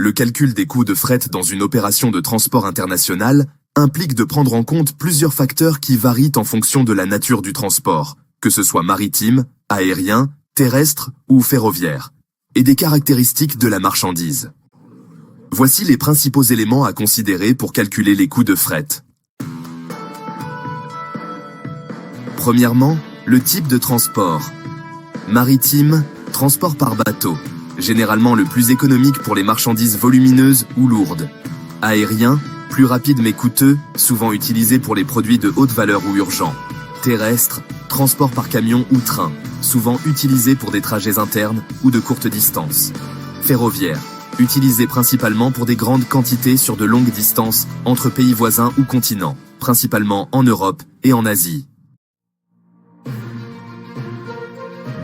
Le calcul des coûts de fret dans une opération de transport international implique de prendre en compte plusieurs facteurs qui varient en fonction de la nature du transport, que ce soit maritime, aérien, terrestre ou ferroviaire, et des caractéristiques de la marchandise. Voici les principaux éléments à considérer pour calculer les coûts de fret. Premièrement, le type de transport. Maritime, transport par bateau, généralement le plus économique pour les marchandises volumineuses ou lourdes. Aérien, plus rapide mais coûteux, souvent utilisé pour les produits de haute valeur ou urgents. Terrestre, transport par camion ou train, souvent utilisé pour des trajets internes ou de courtes distances. Ferroviaire, utilisé principalement pour des grandes quantités sur de longues distances entre pays voisins ou continents, principalement en Europe et en Asie.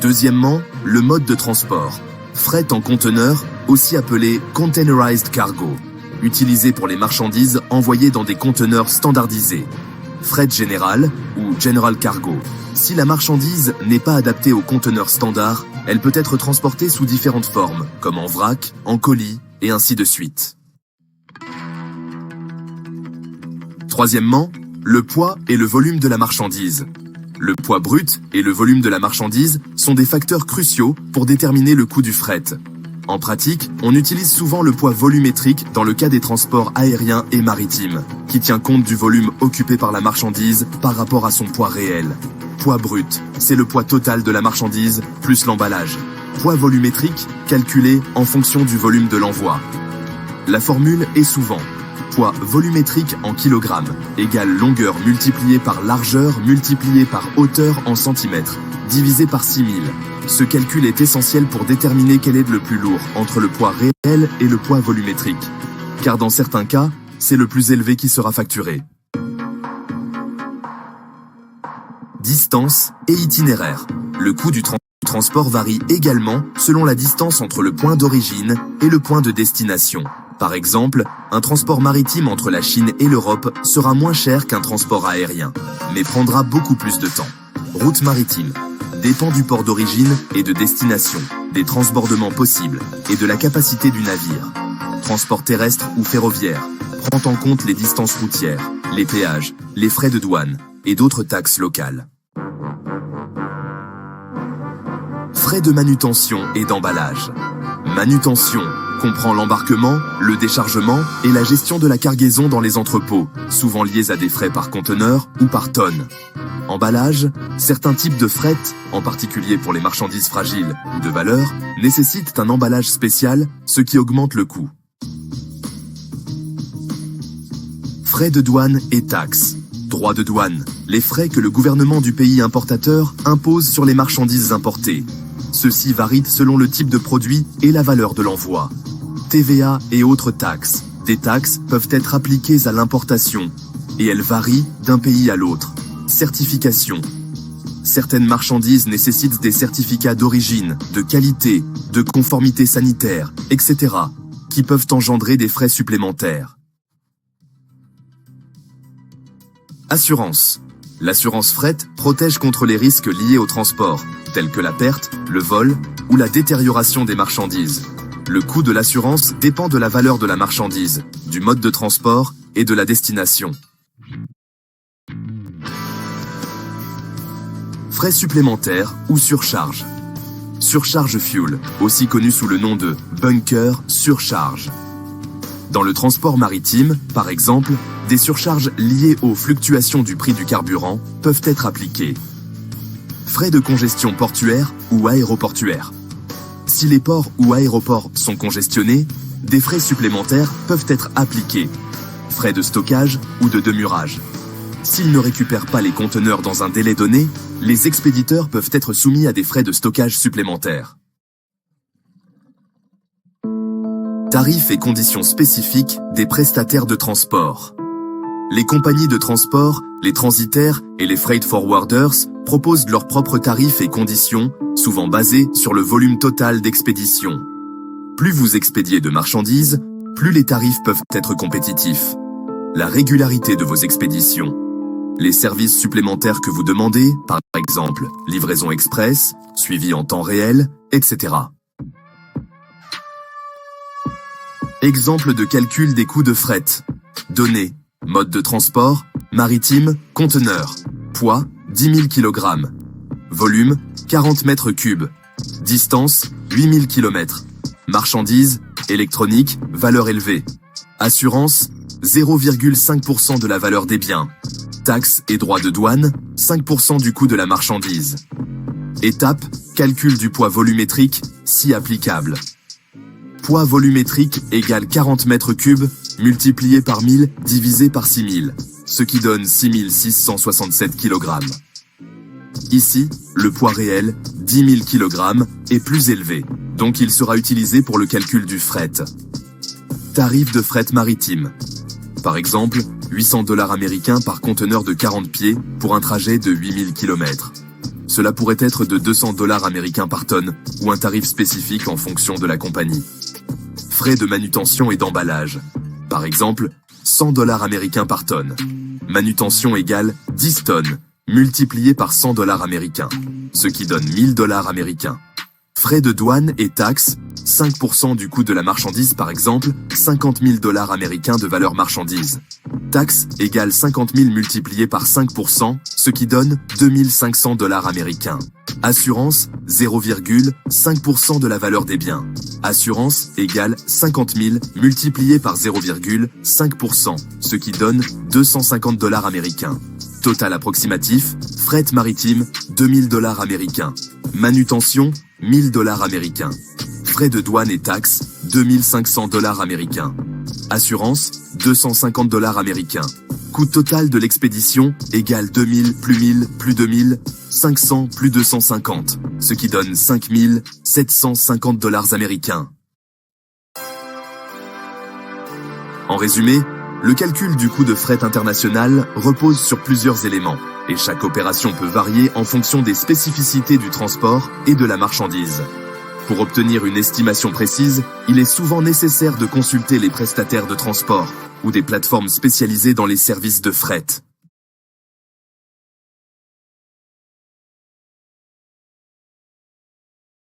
Deuxièmement, le mode de transport. Fret en conteneur, aussi appelé containerized cargo, utilisé pour les marchandises envoyées dans des conteneurs standardisés. Fret général ou general cargo. Si la marchandise n'est pas adaptée aux conteneurs standards, elle peut être transportée sous différentes formes, comme en vrac, en colis, et ainsi de suite. Troisièmement, le poids et le volume de la marchandise. Le poids brut et le volume de la marchandise sont des facteurs cruciaux pour déterminer le coût du fret. En pratique, on utilise souvent le poids volumétrique dans le cas des transports aériens et maritimes, qui tient compte du volume occupé par la marchandise par rapport à son poids réel. Poids brut, c'est le poids total de la marchandise plus l'emballage. Poids volumétrique, calculé en fonction du volume de l'envoi. La formule est souvent poids volumétrique en kilogrammes égale longueur multipliée par largeur multipliée par hauteur en centimètres, divisé par 6000. Ce calcul est essentiel pour déterminer quel est le plus lourd entre le poids réel et le poids volumétrique, car dans certains cas, c'est le plus élevé qui sera facturé. Distance et itinéraire. Le coût du transport varie également selon la distance entre le point d'origine et le point de destination. Par exemple, un transport maritime entre la Chine et l'Europe sera moins cher qu'un transport aérien, mais prendra beaucoup plus de temps. Route maritime dépend du port d'origine et de destination, des transbordements possibles et de la capacité du navire. Transport terrestre ou ferroviaire prend en compte les distances routières, les péages, les frais de douane et d'autres taxes locales. Frais de manutention et d'emballage. Manutention comprend l'embarquement, le déchargement et la gestion de la cargaison dans les entrepôts, souvent liés à des frais par conteneur ou par tonne. Emballage, certains types de fret, en particulier pour les marchandises fragiles ou de valeur, nécessitent un emballage spécial, ce qui augmente le coût. Frais de douane et taxes. Droits de douane, les frais que le gouvernement du pays importateur impose sur les marchandises importées. Ceux-ci varient selon le type de produit et la valeur de l'envoi. TVA et autres taxes. Des taxes peuvent être appliquées à l'importation, et elles varient d'un pays à l'autre. Certification. Certaines marchandises nécessitent des certificats d'origine, de qualité, de conformité sanitaire, etc., qui peuvent engendrer des frais supplémentaires. Assurance. L'assurance fret protège contre les risques liés au transport, tels que la perte, le vol ou la détérioration des marchandises. Le coût de l'assurance dépend de la valeur de la marchandise, du mode de transport et de la destination. Frais supplémentaires ou surcharge. Surcharge fuel, aussi connu sous le nom de bunker surcharge. Dans le transport maritime, par exemple, des surcharges liées aux fluctuations du prix du carburant peuvent être appliquées. Frais de congestion portuaire ou aéroportuaire. Si les ports ou aéroports sont congestionnés, des frais supplémentaires peuvent être appliqués. Frais de stockage ou de demurrage. S'ils ne récupèrent pas les conteneurs dans un délai donné, les expéditeurs peuvent être soumis à des frais de stockage supplémentaires. Tarifs et conditions spécifiques des prestataires de transport. Les compagnies de transport, les transitaires et les freight forwarders proposent leurs propres tarifs et conditions, souvent basés sur le volume total d'expédition. Plus vous expédiez de marchandises, plus les tarifs peuvent être compétitifs. La régularité de vos expéditions. Les services supplémentaires que vous demandez, par exemple, livraison express, suivi en temps réel, etc. Exemple de calcul des coûts de fret. Données. Mode de transport, maritime, conteneur. Poids, 10 000 kg. Volume, 40 mètres cubes. Distance, 8000 km. Marchandises, électronique, valeur élevée. Assurance, 0,5% de la valeur des biens. Taxes et droits de douane, 5% du coût de la marchandise. Étape, calcul du poids volumétrique, si applicable. Poids volumétrique égale 40 mètres cubes multiplié par 1000 divisé par 6000, ce qui donne 6667 kg. Ici, le poids réel, 10 000 kg, est plus élevé, donc il sera utilisé pour le calcul du fret. Tarif de fret maritime. Par exemple, 800 $ américains par conteneur de 40 pieds pour un trajet de 8000 km. Cela pourrait être de 200 $ américains par tonne ou un tarif spécifique en fonction de la compagnie. Frais de manutention et d'emballage. Par exemple, 100 $ américains par tonne. Manutention égale 10 tonnes, multiplié par 100 $ américains, ce qui donne 1000 $ américains. Frais de douane et taxes, 5% du coût de la marchandise par exemple, 50 000 $ américains de valeur marchandise. Taxes égale 50 000 multiplié par 5%, ce qui donne 2500 $ américains. Assurance, 0,5% de la valeur des biens. Assurance égale 50 000 multiplié par 0,5%, ce qui donne 250 $ américains. Total approximatif, fret maritime, 2000 $ américains. Manutention, 1000 $ américains. Frais de douane et taxes, 2500 $ américains. Assurance, 250 $ américains. Coût total de l'expédition égale 2000 plus 1000 plus 2000, 500 plus 250, ce qui donne 5750 $ américains. En résumé, le calcul du coût de fret international repose sur plusieurs éléments, et chaque opération peut varier en fonction des spécificités du transport et de la marchandise. Pour obtenir une estimation précise, il est souvent nécessaire de consulter les prestataires de transport ou des plateformes spécialisées dans les services de fret.